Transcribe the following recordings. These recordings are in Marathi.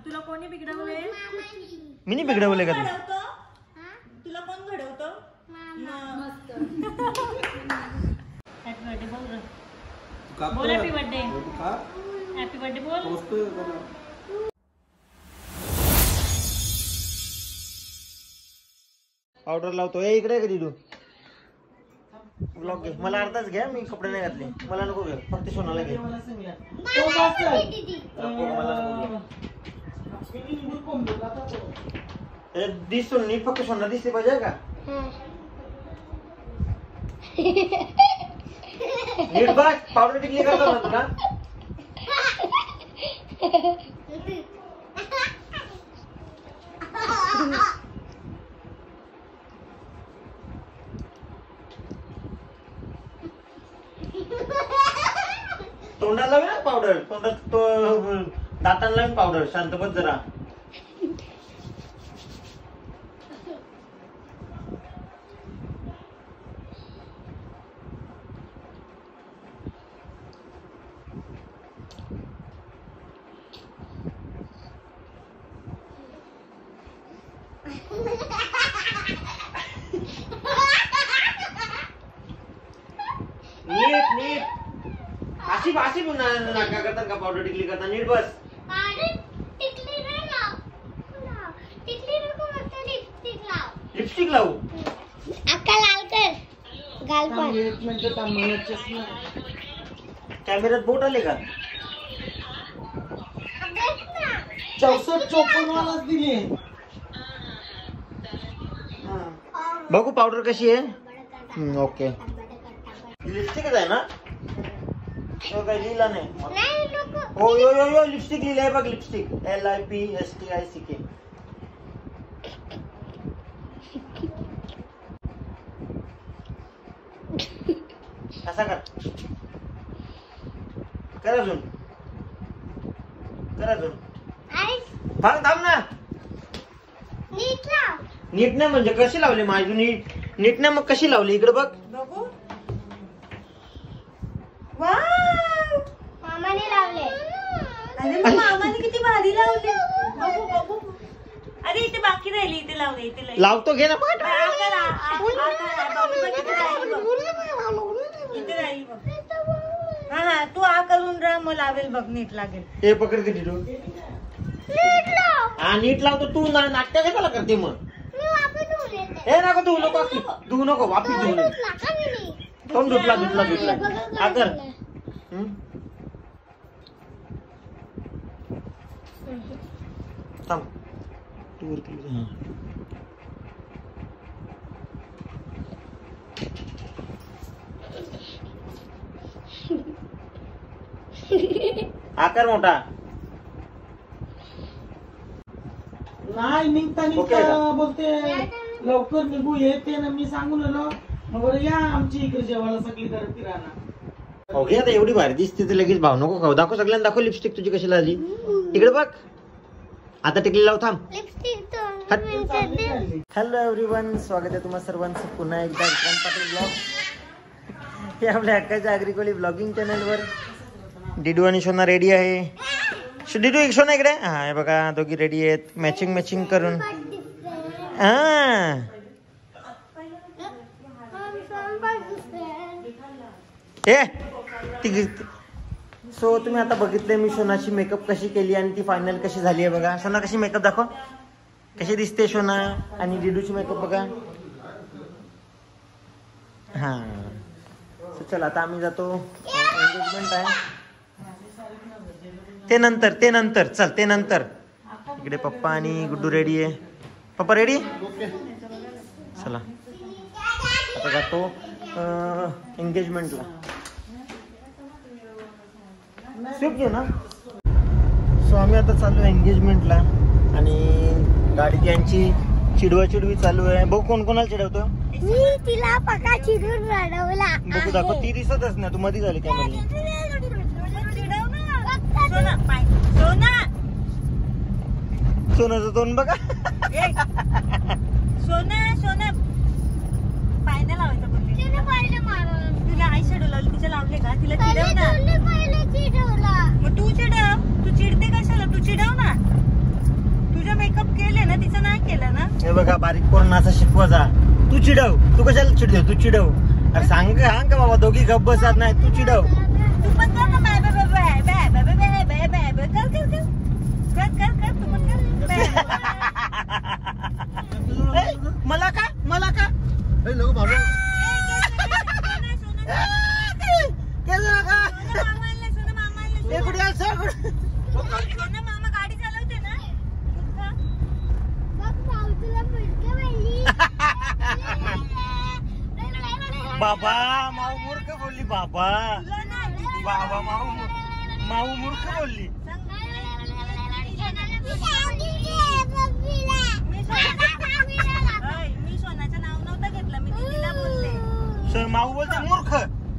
तुला कोणी बिघडवले? मी नाही बिघडवले का तुला कोण घडवतो? मस्त. हॅपी बर्थडे बोल रे. बोल हॅपी बर्थडे. हॅपी बर्थडे बोल. पावडर लावतो. ए इकडे कधी तू ब्लॉक घे. मला अर्धाच घ्या, मी कपडे नाही घातले. मला नको घे, फक्त सोनाला घे. दिसतो नीट, फक्त सोना दिसले पाहिजे का? नीट बघ. पावडर टिकली करतो ना तुला. तोंडाला लावे ना पावडर. तोंडात दातांना लावे पावडर. शांत बस जरा. नीट नीट. अशी नाटका करतात का? पावडर टिकली करता. नीट बस. लिपस्टिक लावू. अक्का लाल कर. गाल पण. कॅमेऱ्यात बोट आले का? 64-54 वालाच दिले. बघू पावडर कशी आहे. ओके. लिपस्टिकच आहे ना? काही लिहिला नाही. हो यो यो यो लिपस्टिक लिहिलं आहे बघ. Lipstick LIPSTICK. असा कर. कर अजून. कर अजून. थांब ना. नीट नाही म्हणजे कशी लावली माझी? नीट नाही मग कशी लावली? इकडे बघ. बघू. वाव, मामाने लावले. अरे मग मामाने किती भारी लावले. बघू बघू. अरे इथे बाकी राहिली. इथे लावले. इथे लावतो. घे ना पाठ. इथे राहील बघ. हा हा तू आ करून राहा, मग लावेल बघ. नीट लागेल. हे पकड किती तू. हा नीट लावतो. तू नाट्य कशाला करते मग? हे नको धुवू नको. धुवू नको. वापस धुवू नको. तोंड धुतला. आकर. थांब. आकार मोठा. नाही निघता बोलते लवकर निघू येते ना. मी सांगून आलो बरं या आमची इकडे जेवायला सगळी करत किराणा. हो घे आता. एवढी भारी दिसते तर लगेच भाव नको खाऊ. दाखव सगळ्यांना. दाखव लिपस्टिक तुझी कशी लागली. इकडे बघ. आता टिकली लाव. थांब. हॅलो एव्हरीवन, स्वागत आहे तुम्हा सर्वांचं पुन्हा एकदा विक्रांत पाटील ब्लॉग हे आपल्या हक्काच्या आग्रिकोली ब्लॉगिंग चॅनलवर. डिडू आणि सोना रेडी आहे. डिडू एक सोना इकडे. हा हे बघा दोघी रेडी आहेत मॅचिंग करून. हा सो तुम्ही आता बघितले मी सोनाची मेकअप कशी केली आणि ती फायनल कशी झाली आहे बघा. सोना कशी मेकअप दाखव. कशी दिसते सोना. आणि डिडूची मेकअप बघा. हा चला आता आम्ही जातो. एंगेजमेंट आहे ते नंतर. चल ते नंतर. इकडे पप्पा आणि गुड्डू रेडी आहे. पप्पा रेडी. चला आता जातो एंगेजमेंटला. स्विफ्ट घेऊ ना. सो आम्ही आता चालू आहे एंगेजमेंटला आणि गाडी यांची चिडवी चालू आहे. बघू कोण कोणाला चिडवतो. मी तिला पका चिडून रडवला. बघू दाखव. ती दिसतच नाही. तू मध्ये झाली कॅमेरा. सोनाचं तोंड बघा. सोना पाय नाही लावायचा बोलली. तुला आई शेडू लावली. तिच्या लावले का? तिला चिडव ना. मग तू चिडव. तू चिडते कशाला? तू चिडव ना. तिचं नाही केलं ना. हे बघा बारीक पोरांना असं शिकवायचा. तू चिडव, तू कशाला चिडव, तू चिडव. अरे सांग का बाबा, दोघी गप्प बसत नाही, तू चिडव. तू पण कर ना bye bye bye bye bye bye bye bye bye bye कर कर कर कर कर कर तू पण कर. मला का मला का नको बाबा. मामा गाडी चालवते ना. बाबा माऊ मूर्ख बोलली. बाबा बाबा माऊ मूर्ख बोलली. मी सोनाचं नाव नव्हतं घेतलं, मी दीदीला बोलते. माऊ बोलते मूर्ख.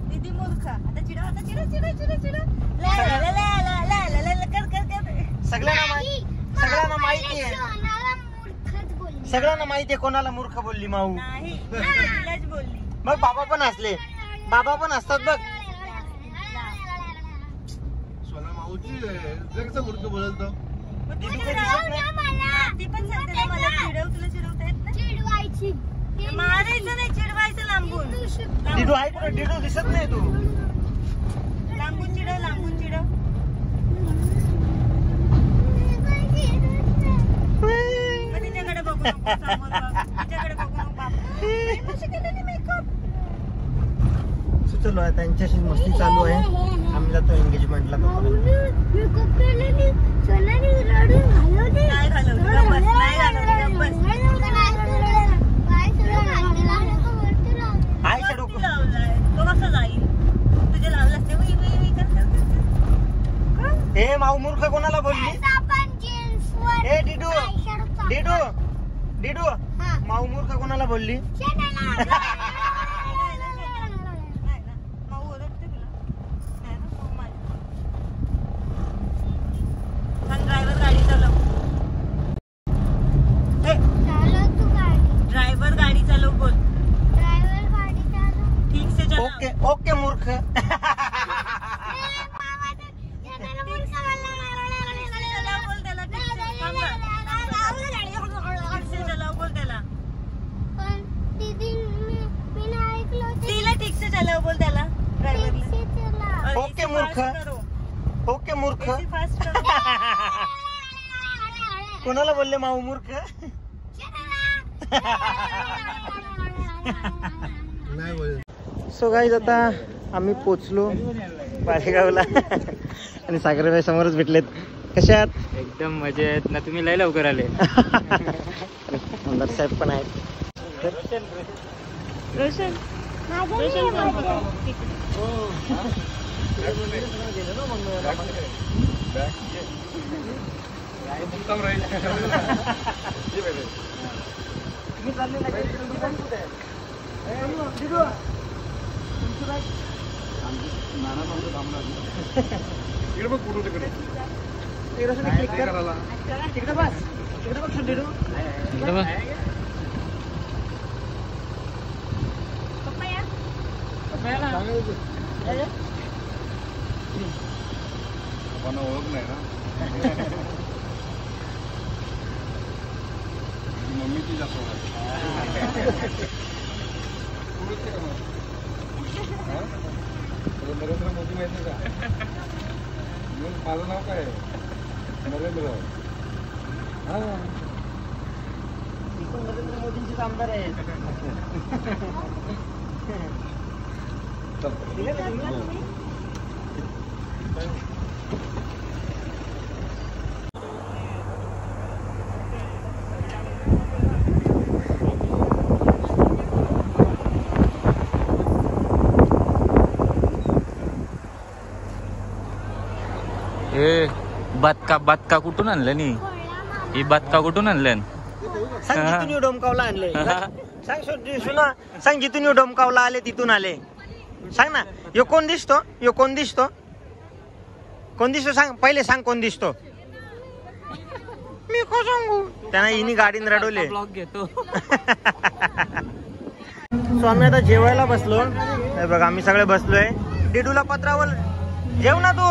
दीदी मूर्ख. आता चिडव, आता चिडव चिडव चिडव चिडव. ला ला ला ला ला ला ला कर कर कर. सगळ्यांना माहिती आहे. सगळ्यांना माहिती आहे कोणाला मूर्ख बोलली माऊ. नाही तिलाच बोलली. मग बाबा पण हसले. बाबा पण हसतात बघ. ती पण सांगते ना मला चिडव, तुला चिडवता येत नाही. मारायचं नाही, चिडवायचं लांबून. डिडू आहे कुठे? डिडू दिसत नाही तू. लांबून चिडव, लांबून चिडव. तिच्याकडे बघू नको, समोर बघ. तिच्याकडे बघू नको बाबा. मेकअप सुचलो आहे, त्यांच्याशी मस्ती चालू आहे. आम्ही जातो एंगेजमेंटला. काय घालवलं? बस नाही घालवलं, बस. आईच्या डोकं लावलाय तो कसा जाईल? तुझे लावलास ते वई वई वई कर कर कर. हे माऊ मूर्ख कोणाला बोलली? हे डिडू डिडू डिडू माऊ मूर्ख कोणाला बोलली? माऊ ओरडते तुला. नाही ना, माऊ माझी. सांग ड्रायव्हर गाडी चालव. ड्रायव्हर गाडी चालव बोल. ठीक से चला. ओके ओके मूर्ख. चलाव बोल त्याला. ड्रायव्हरला ओके मूर्ख. ओके मूर्ख. फास्ट करो. कोणाला बोलले माऊ मूर्ख? सो गाईज आता आम्ही पोचलो पारेगावला आणि सागरबाई समोरच भेटलेत. कशा आहात? एकदम मजेत ना. तुम्ही लय लवकर आले. आमदार साहेब पण आहेत. रोशन ओळख नाही ना. मम्मीची जास्त नरेंद्र मोदी माहिती का? माझं नाव काय आहे? नरेंद्र. हा नरेंद्र मोदींचेच आमदार आहेत. ए बदका कुठून आणलं नी? ही बदका कुठून आणलं? सांग जिथून येऊ डोमकावला आणले. सांग सुना, सांग जिथून येऊ डोमकावला आले तिथून आले. सांग ना. यो कोण दिसतो? यो कोण दिसतो? कोण दिसतो सांग. पहिले सांग कोण दिसतो. मी को सांगू? त्यांना हिनी गाडीन रडवले. ब्लॉग घेतो. सो आम्ही आता जेवायला बसलो. हे बघ आम्ही सगळे बसलोय. डिडूला पत्रावर जेव ना तू.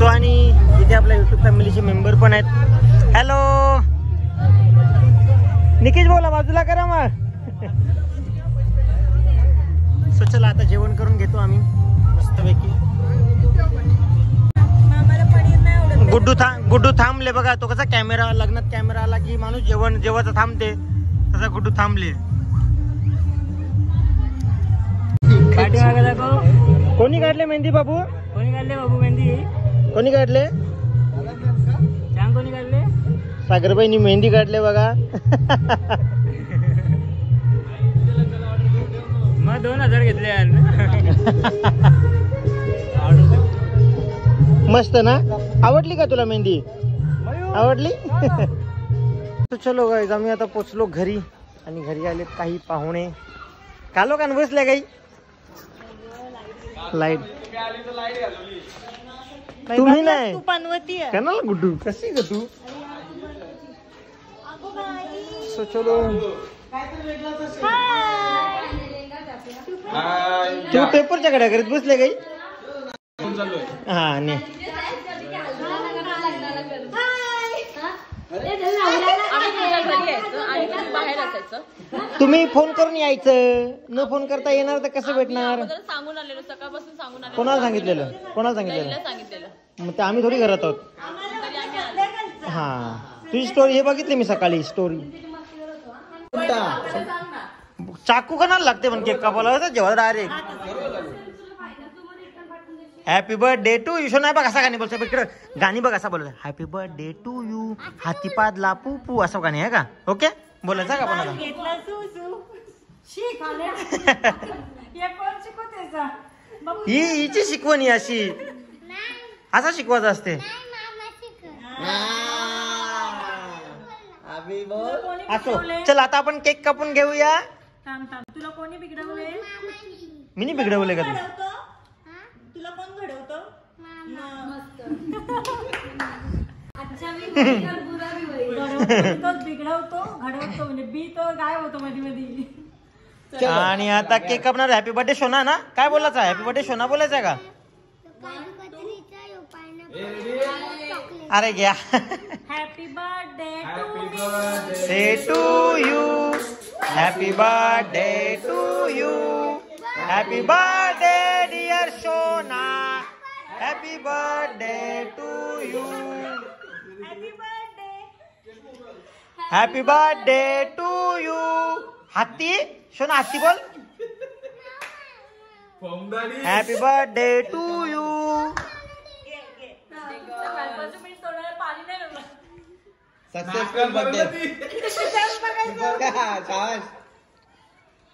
सो आणि इथे आपल्या युट्यूब फॅमिलीचे मेंबर पण आहेत. हॅलो निकेश बोला, बाजूला करा मग. सो चला आता जेवण करून घेतो आम्ही मस्तपैकी. गुड्डू थांबले बघा. तो कसा कॅमेरा लग्नात कॅमेरा आला की माणूस जेवायचं थांबते, तसा गुड्डू थांबले. कोणी काढले मेहंदी बाबू? कोणी काढले बाबू मेहंदी? कोणी काढले? सांग कोणी काढले? सागरबाईनी मेहंदी काढले बघा. मग 2000 घेतले यार. मस्त ना? आवडली का तुला मेहंदी? आवडली? तो चलो गाईज, आम्ही आता पोचलो घरी आणि घरी आले काही पाहुणे. कालो का बसल्या काही लाईट. तुम्ही नाही कनाल गुड्डू, कशी ग तू? सो चलो तू पेपरच्या घड्या करीत बसले काही? हा नाही तुम्ही फोन करून यायचं, न फोन करता येणार तर कसं भेटणार? सांगून आलेलो, सकाळपासून सांगून आलेलो. कोणाला सांगितलेलं? मग ते आम्ही थोडी घरात आहोत. हा तुझी स्टोरी हे बघितली मी सकाळी स्टोरी. चाकू कोणाला लागते पण केक कापायला जेव्हा direct happy birthday to you. नाही बघ असा गाणी बोलतो इकडे, गाणी बघ असा बोलत हॅपी बर्थडे टू यू हातीपादला पू पू असं गाणी आहे का? ओके बोलायचं का पण आता? हिची शिकवण ही अशी असं शिकवायचं असते. असो चल आता आपण केक कापून घेऊया. तुला कोणी बिघडवले? मी नाही बिघडवले का? तुला कोण घडवतो? बिघडवतो घडवतो म्हणजे बी तो गायब होतो मध्ये मध्ये. आणि आता केक कापणार. हॅपी बर्थडे शोना ना? काय बोलायचं? हॅपी बर्थडे शोना बोलायचं का? अरे घ्या. Happy birthday to you. Happy birthday to you. Happy birthday dear Shona. Happy birthday to you. Happy birthday to you. हाती शोना हाती बोल. Happy birthday to you. Successful birthday.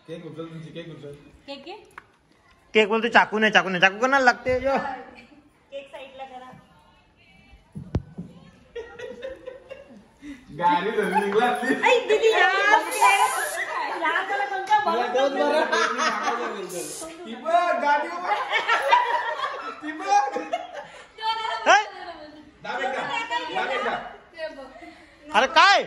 Cake उचल तुमची, केक उचल. केक बोलतो चाकू नाही, चाकू नाही, चाकू कोणाला लागते? जो केक साईडला करा. गाडी धरून निघला. अरे काय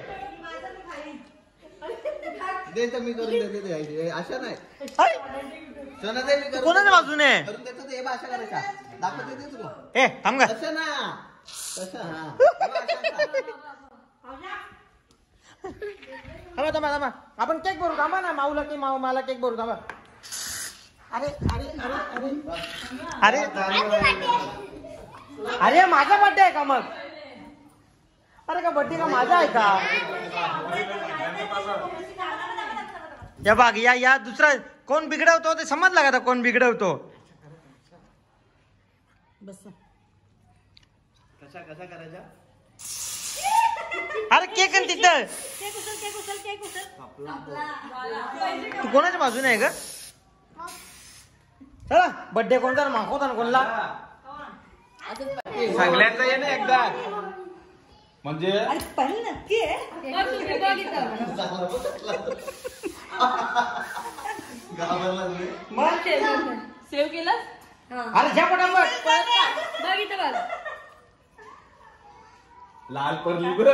मी करून देते अशा नाही. कोणाच्या बाजूने? अशा करायचा दाखवते ते तुला. ए थांब का? तसं ना तसं. थांबा थांबा थांबा, आपण केक भरू. थांबा ना माऊला की मला केक भरू. थांबा. अरे अरे अरे अरे अरे माझा बर्थडे आहे का मग? अरे का बर्थडे का माझा आहे का? या बाग या दुसरा कोण बिघडवतो ते समजला का? कोण बिघडवतो? कसा करायचा? अरे केक आणि तिथं तू कोणाच्या बाजूने आहे ग? चला बर्थडे कोणता मागवता ना कोणला? सगळ्यांचा ये ना एकदा म्हणजे सेव्ह केलं? अरे ज्या पटापट बघितलं लाल पडली बघ.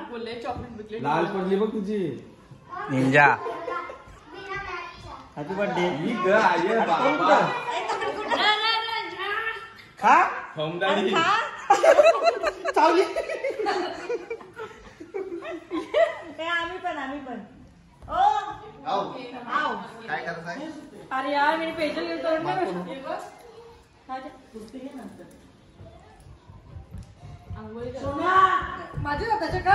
बोलले चॉकलेट लाल पडली बघ तुझी. Ninja happy birthday. ही ग आई बाबा खा खमदाणी. चावली. आम्ही पण ओ आऊ. आव काय करत आहे? अरे यार मेरे पेजल ये तोड़ने में माझे त्याच्या का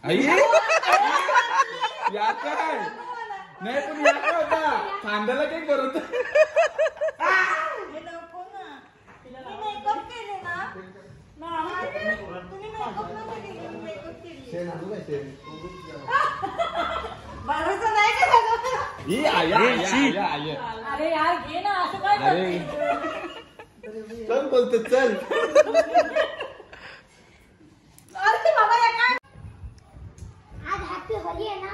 आई या काय नाही पण या काय होता खांद्याला काही करत हे नको ना मी मेकअप केले ना तुम्ही मेकअप नव्हते केले मेकअप केली शेण आणू काय शेण? भरोसा नाही केला ही आया आया आया. अरे यार घे ना असं काय अरे चल बोलतो चल. अरे बाबा या काय आज हॅपी होली आहे ना.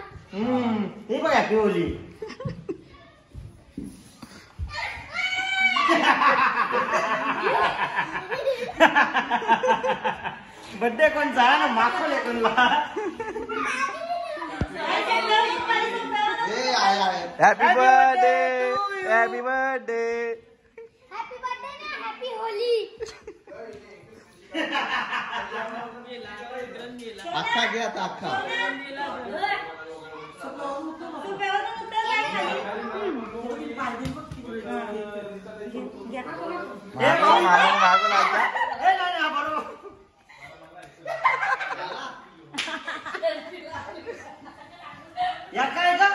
हे बघ हॅपी होली. बर्थडे कोणचा ना माखोल कोणला. ए आय आय. Happy birthday happy birthday. Happy birthday ना हॅपी होली. अख्खा घे आता अख्खा. या काय का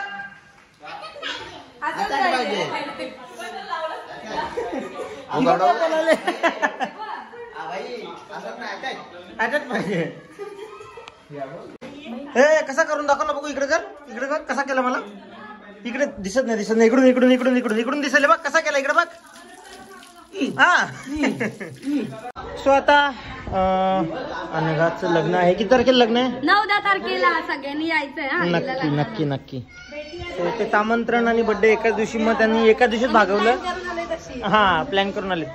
आता पाहिजे. बोलावले. भाई असं नाही काय. आजच पाहिजे. ए कसा करून दाखव ना बघू. इकडे कर कसा केला मला. इकडे दिसत नाही इकडून इकडून इकडून इकडून इकडून दिसले बघ कसा केला इकडे बघ. हा सो आता अनघाचं लग्न आहे. किती तारखेला लग्न आहे. 9-10 तारखेला सगळ्यांनी यायचंय नक्की नक्की नक्की. ते आमंत्रण आणि बर्थडे एकाच दिवशी. मग त्यांनी एका दिवशीच भागवलं. हा प्लॅन करून आले.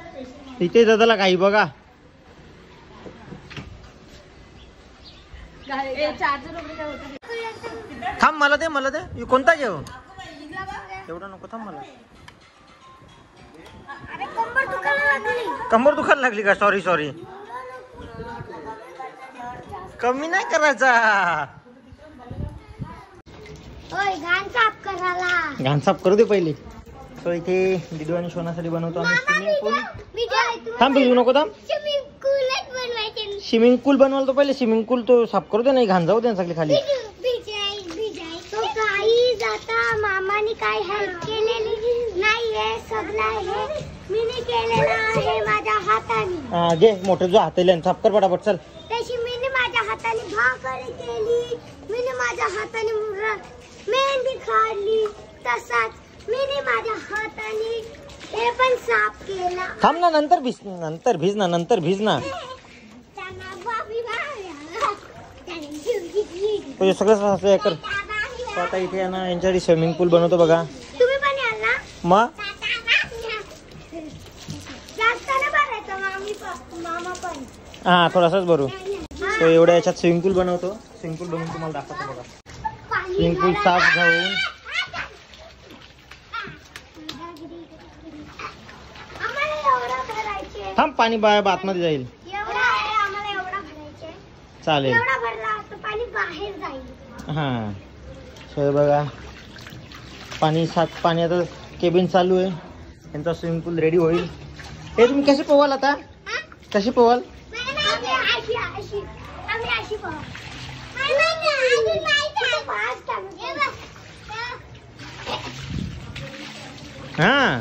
इथे दादाला काही बघा. चार्जर वगैरे काय होतं. थांब मला दे कोणता घेऊ. एवढं नको थांब मला. अरे कंबर दुखायला लागली. कंबर दुखायला लागली का. सॉरी कमी नाही करायचा. ओय घाण साफ करायला. घाण साफ करू दे पहिले. सो इथे दिदू आणि शोनासाठी बनवतो आम्ही स्विमिंग पूल. थांब भिजू नको थांब. स्विमिंग पूलच बनवायचे. स्विमिंग पूल बनवाल तो पहिले. स्विमिंग पूल तो साफ करू दे. नाही घाण जाऊ दे ना सगळी खाली. भिजाई तो काही जाता मामाने काय हेल्प केलेली नाहीये. सगळं हे मीने केलेलं आहे माझ्या हाताने. घे मोठं जो हाताला साफ कर पटापट चल. तशी मीने माझ्या हाताने भाकरी केली. मीने माझ्या हाताने मेहंदी काढली. तसाच मीने माझ्या हाताने हे पण साफ केला. थांब ना नंतर भिज ना. सगळं कर. आता इथे आहे ना यांच्यासाठी स्विमिंग पूल बनवतो बघा. तुम्ही पण याल ना. मग जास्त ना भरायचं मामा पण. हा थोडासाच भरू. तो एवढ्या याच्यात स्विमिंग पूल बनवतो. स्विमिंग पूल बनवून तुम्हाला दाखवतो बघा. स्विमिंग पूल साफ घेऊन थांब. पाणी आतमध्ये जाईल. एवढा आहे आम्हाला एवढा भरायचे. चालेल. एवढा भरला तर पाणी बाहेर जाईल. हा सो बघा पाणी आता केबिन चालू आहे. यांचा स्विमिंग पूल रेडी होईल. हे तुम्ही कसे पोवाल आता. कसे पोवाल. हा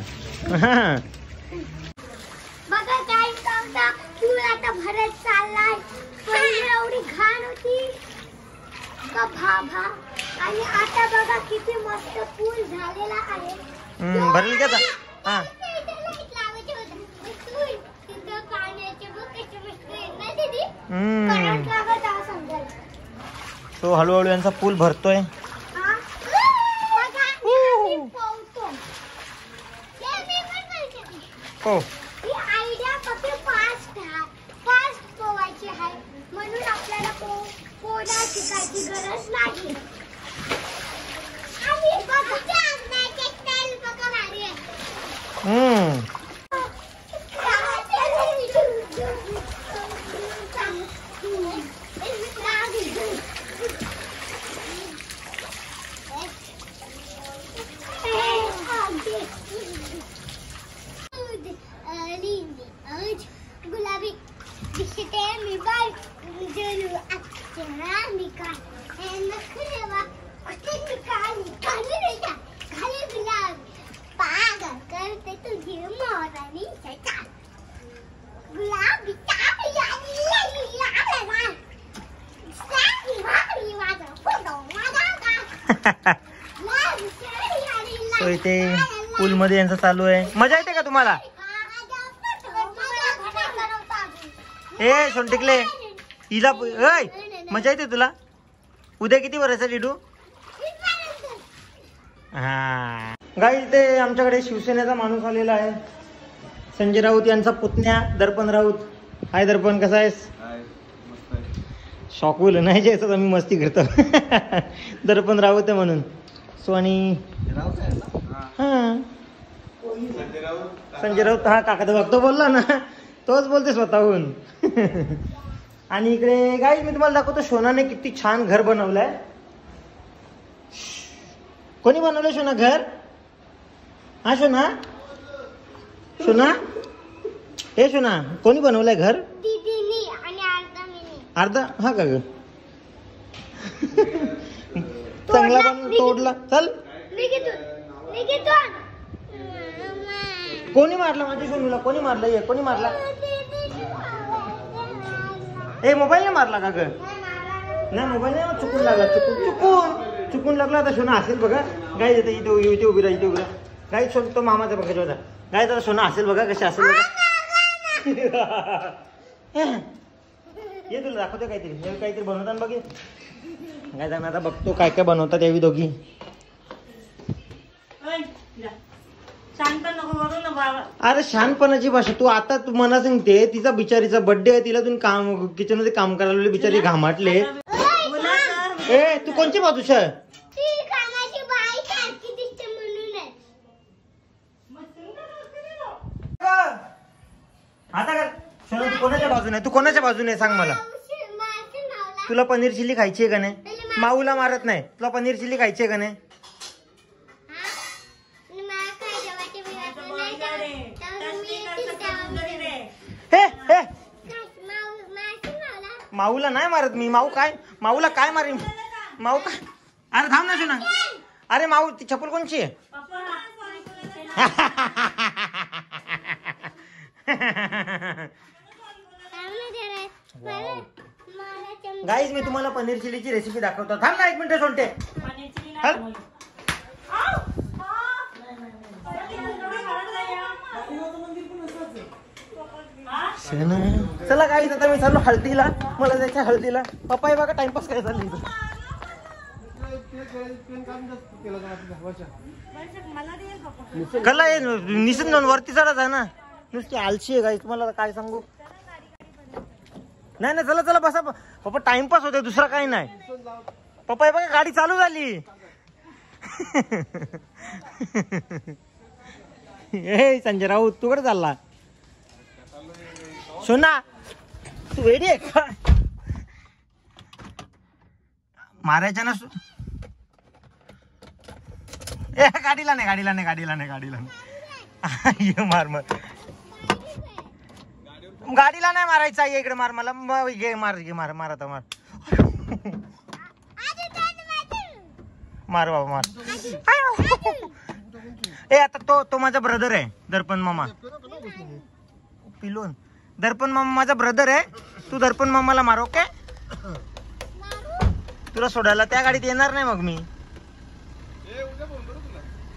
बघा काय सांगता. पूल आता भरत चाललाय. पहिले एवढी घाण होती का भाभा. आणि आता बघा किती मस्त पूल झालेला आहे. भरली का आता. हा तो हळूहळू यांचा पूल भरतोय. हो आयडिया फक्त फास्ट पोवायची आहे. म्हणून आपल्याला पोहणं शिकायची गरज नाही. आणि बघा तो इथे पूल मध्ये यांचं चालू आहे. मजा येते का तुम्हाला? ए सोनटिकले हिला मजा येते तुला? उद्या किती वर्षाचा डिडू? हा गाईज ते आमच्याकडे शिवसेनेचा माणूस आलेला आहे, संजय राऊत यांचा पुतण्या दर्पण राऊत. हाय दर्पण, कसा आहेस? शॉक होईल नाही जे मी मस्ती करतो. दर्पण राऊत आहे म्हणून. सो आणि हा संजय राऊत हा काका तर बघतो बोलला ना, तोच बोलते स्वतःहून. आणि इकडे गाईज मी तुम्हाला दाखवतो, शोनाने किती छान घर बनवलंय. कोणी बनवलं शोना घर? हा शोना, शोना हे शोना कोणी बनवलंय घर? दीदीनी आणि अर्धा मिनी. अर्धा हा का ग? चांगला पण तोडला. चल कोणी मारला माझ्या सोनूला? कोणी मारलं? ये कोणी मारला? ए मोबाईल नाही मारला का ग? नाही मोबाईल नाही, चुकून लागला. चुकून लागला. आता सोना असेल बघा. गाय इथे इथे उभी राहा, इथे उभी राहा. गाय तो मामाचा बघायचा होता. गाय तर सोना असेल बघा, कशी असेल बघा. ये तुला दाखवतो काहीतरी बनवतात बघे. काय जाणार आता बघतो काय काय बनवतात यावी दोघी. शांत नको करू ना बाबा. अरे शानपणाची भाषा. तू आता तू मला सांगते तिचा बिचारीचा बर्थडे आहे, तिला तुम्ही काम किचन मध्ये काम करायला बिचारी घामाटले. ए तू कोणची बाजूच्या? आता का सोना तू कोणाच्या बाजूने? तू कोणाच्या बाजूने सांग मला. तुला पनीर चिल्ली खायची आहे का नाही? माऊला मारत नाही. तुला पनीर चिल्ली खायची आहे का नाही? माऊला नाही मारत मी. माऊला काय मारेन? माऊ काय? अरे थांब ना सोना. अरे माऊ ती चप्पल कोणची आहे? गाईज मी तुम्हाला पनीर चिल्लीची रेसिपी दाखवतो. थांब ना एक मिनिट सोडते. चला गाईज आता मी चाललो हळदीला. मला जायचं हळदीला. पप्पा हे बघा टाइमपास काय चालली. कला निसंद वरती चढत आहे ना, नुसती आलशी आहे गाईज. तुम्हाला काय सांगू. नाही चला चला बसा पप्पा. टाइमपास होते दुसरा काही नाही. पप्पा हे बघा गाडी चालू झाली. ए संजय राऊत तू कडे चालला? सोना तू वेडी आहे का? मारायच्या ना. ए गाडीला नाही. मार गाडीला नाही मारायचा. ये इकडे मार मला. मार आता मार बाबा मार. ए आता तो माझा ब्रदर आहे दर्पण मामा. पिलोन दर्पण मामा माझा ब्रदर आहे. तू दर्पण मामाला मार. ओके तुला सोडायला त्या गाडीत येणार नाही मग मी.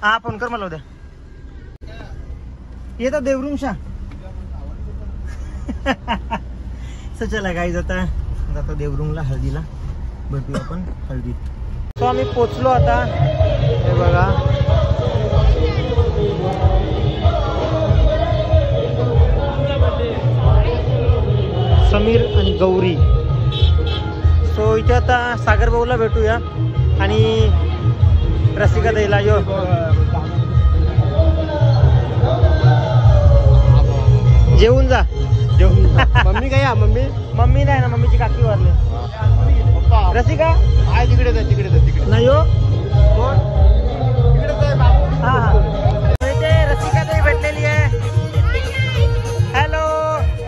हा फोन कर मला उद्या. येतो देवरूमशा. चला गाईज आता जातो देवरूमला हळदीला. भेटूया आपण हळदीत. तो आम्ही पोचलो आता. हे बघा समीर आणि गौरी. सो इथे आता सागर भाऊला भेटूया आणि रसिका ताईला. यो जेवून जा. मम्मी काय? मम्मी नाही ना, मम्मीची काकी वारली. रसिका तिकडे नाही हो. हा इथे रसिका ताई भेटलेली आहे. हॅलो.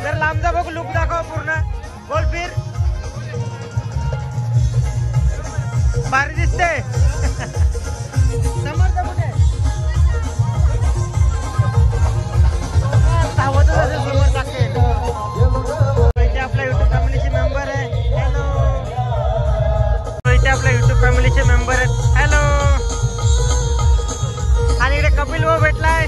जर लांबचा बघ लुक दाखव पूर्ण. बोल फिर. भारी दिसते. समोरचा कुठे? धावतच असेल समोर टाकेल. इथे आपल्या युट्यूब फॅमिलीचे मेंबर आहे. हॅलो. इथे आपल्या युट्यूब फॅमिलीचे मेंबर आहेत. हॅलो. भाऊ भेटलाय.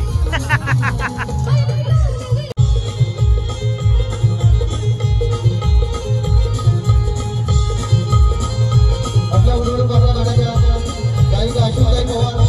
आपल्या बरोबर बाबा गाण्याच्या गायिका आशुताई पवार.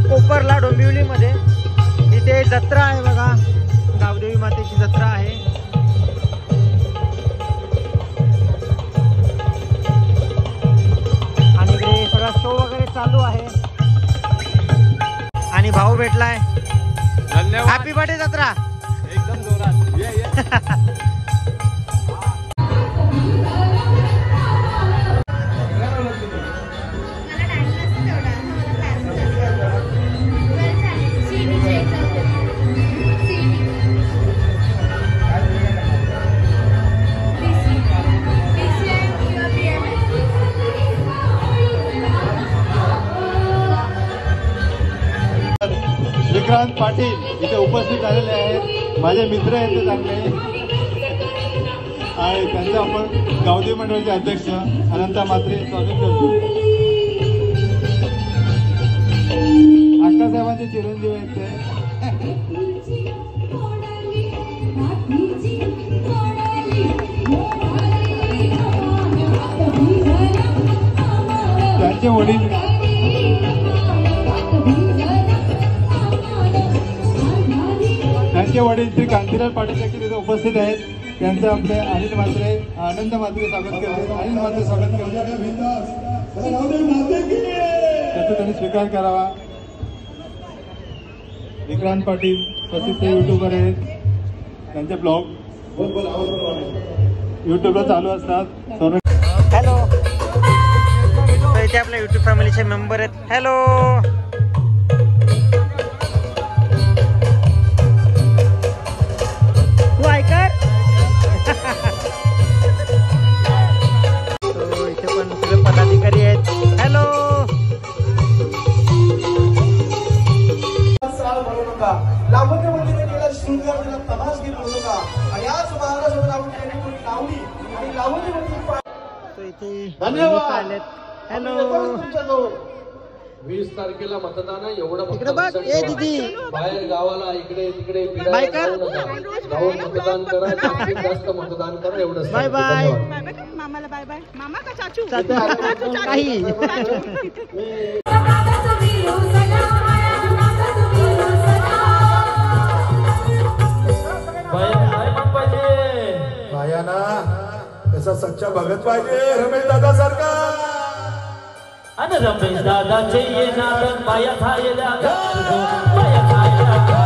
कोपरला डोंबिवली मध्ये. इथे जत्रा आहे बघा, गावदेवी मातेची जत्रा आहे. आणि इकडे सगळा शो वगैरे चालू आहे. आणि भाऊ भेटलाय. धन्यवाद. हॅपी बर्थडे जत्रा. एकदम जोरात. ये विक्रांत पाटील इथे उपस्थित झालेले आहेत. माझे मित्र आहेत ते चांगले आणि त्यांचे आपण गावदेवी मंडळाचे अध्यक्ष अनंता म्हात्रे स्वागत करतो. अक्कासाहेबांचे चिरंजीव आहेत ते. त्यांचे वडील श्री कांतीलाल पाटील देखील इथे उपस्थित आहेत. त्यांचं आपले अनिल म्हात्रे आनंद म्हात्रे स्वागत करते. अनिल म्हात्रे स्वागत करते. त्याचा त्यांनी स्वीकार करावा. विक्रांत पाटील प्रसिद्ध युट्यूबर आहेत. त्यांचे ब्लॉग युट्यूबला चालू असतात. हॅलो. इथे आपल्या युट्यूब फॅमिलीचे मेंबर आहेत. हॅलो. इथे पण सगळे पदाधिकारी आहेत. हॅलो. लावण्य म्हणजे केला शृंगार दिला तमाशगी बोलू नका. आणि आज महाराष्ट्रात आपण लावणी आणि लावणी म्हणजे इथे धन्यवाद. हॅलो. 20 तारखेला मतदान आहे. एवढं इकडे बघ. ए दीदी बाहेर गावाला इकडे तिकडे फिरायला जाऊ नका. जाऊन मतदान करा. जास्तीत जास्त मतदान करा. एवढं. Bye bye. मामाला बाय बाय. मामा का चाचू? काही. बायाना तसा सच्चा भगत पाहिजे रमेश दादा सारखा. अन रमेश दादाचे ये नादन बाया थायला बाया थायला.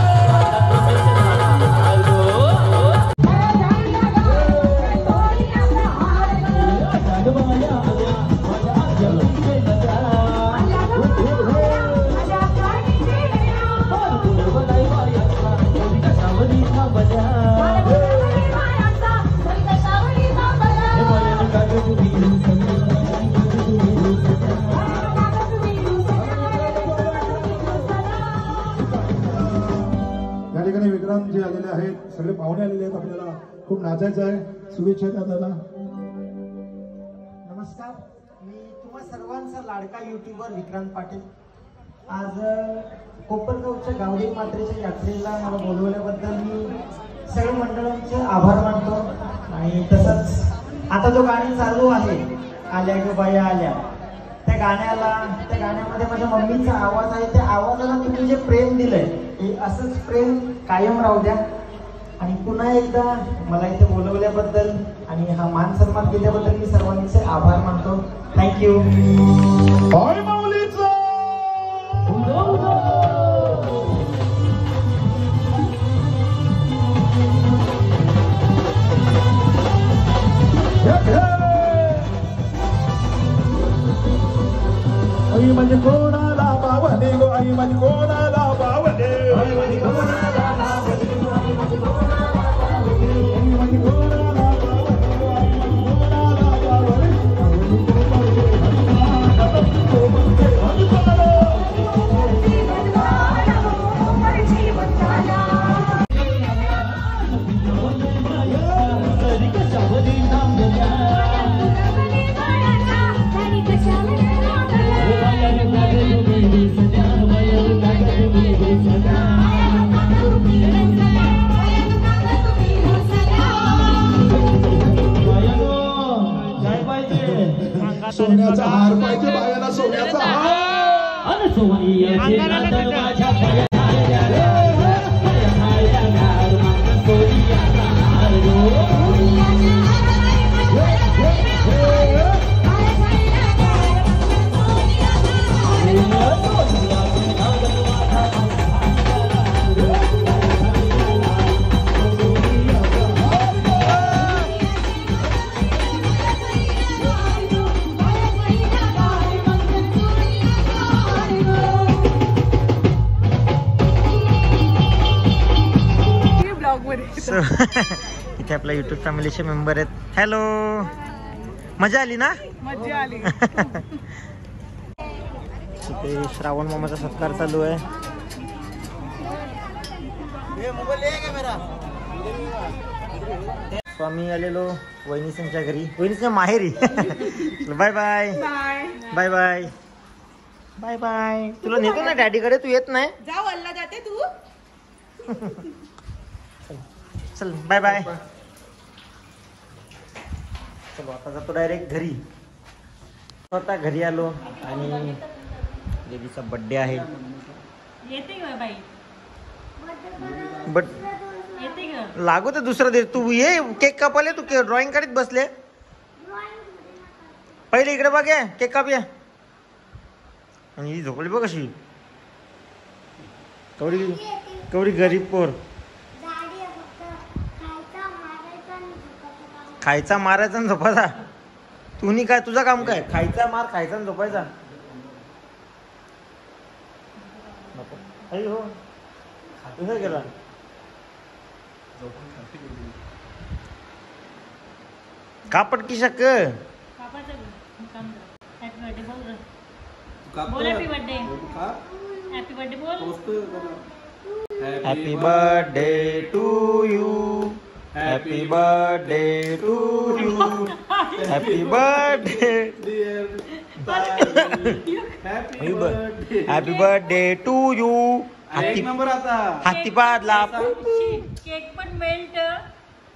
विक्रांत जे आलेले आहेत सगळे पाहुणे आलेले आहेत. आपल्याला खूप नाचायचं आहे. शुभेच्छा दादा. नमस्कार. मी तुम्हा सर्वांचा लाडका युट्यूबर विक्रांत पाटील. आज कोपरगावच्या गावदेवी मात्रेच्या यात्रेला मला बोलवल्याबद्दल मी सगळ्या मंडळांचे आभार मानतो. आणि तसंच आता जो गाणी चालू आहे आल्या ग बाया आल्या, त्या गाण्यामध्ये माझ्या मम्मीचा आवाज आहे. त्या आवाजाला तुम्ही जे प्रेम दिलंय हे असंच प्रेम कायम राहू द्या. आणि पुन्हा एकदा मला इथे बोलवल्याबद्दल आणि हा मान सन्मान दिल्याबद्दल मी सर्वांचे आभार मानतो. थँक्यू. सोन्याचा हार पाहिजे बायाला सोन्याचा हार अन सोनिया नातन माझ्या पायात इथे आपला युट्यूब फॅमिलीचे मेंबर आहेत. हॅलो, मजा आली ना? मजा आली. इथे श्रावण मामाचा सत्कार चालू आहे. स्वामी आलेलो वहिनीच्या घरी, वहिनीच्या माहेरी. Bye bye bye bye bye bye. तुला नेतो ना डॅडीकडे, तू येत नाही. जा वल्ला जाते तू. चल बाय बाय. चलो आता जातो डायरेक्ट घरी. स्वतः घरी आलो आणि देवीचा बर्थडे आहे. येते ग बाई, बट येते ग. लागू तर दुसरा दे. तू ये केक कापाले, तू ड्रॉइंग काढत बसले. पहिले इकडे बघ, केक कापूया. आणि ही झोपली बघ कशी. कवडी कवडी गरीब पोर. खायचा मारायचा आणि झोपायचा. तुम्ही काय, तुझं काम काय? खायचा मार खायचा आणि झोपायचा. हो खातो गेला. का पटकी शक. हॅपी बर्थडे, हॅपी बर्थडे बोल. Happy birthday to you, happy birthday to you, happy birthday, happy birthday to you. हाती नंबर आता हाती पाडला. केक पण मेल्ट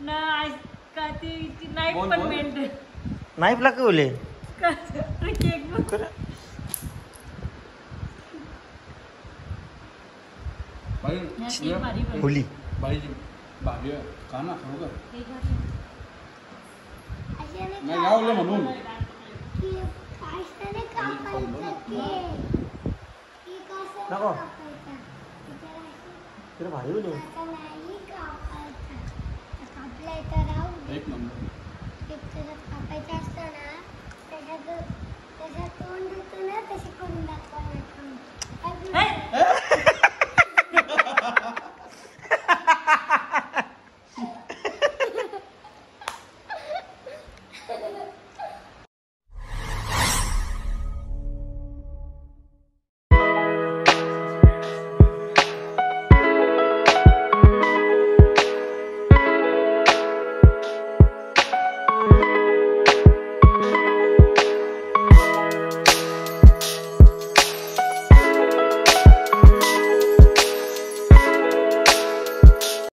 ना, का ती नाईफ पण मेल्ट. नाईफ ला काय बोले. केक होली नाही गावलं म्हणून नको तुला भारी होली. एक नंबर कापायचं असतं ना, त्याच्यात तोंड होतं ना, तशी करून दाखवा.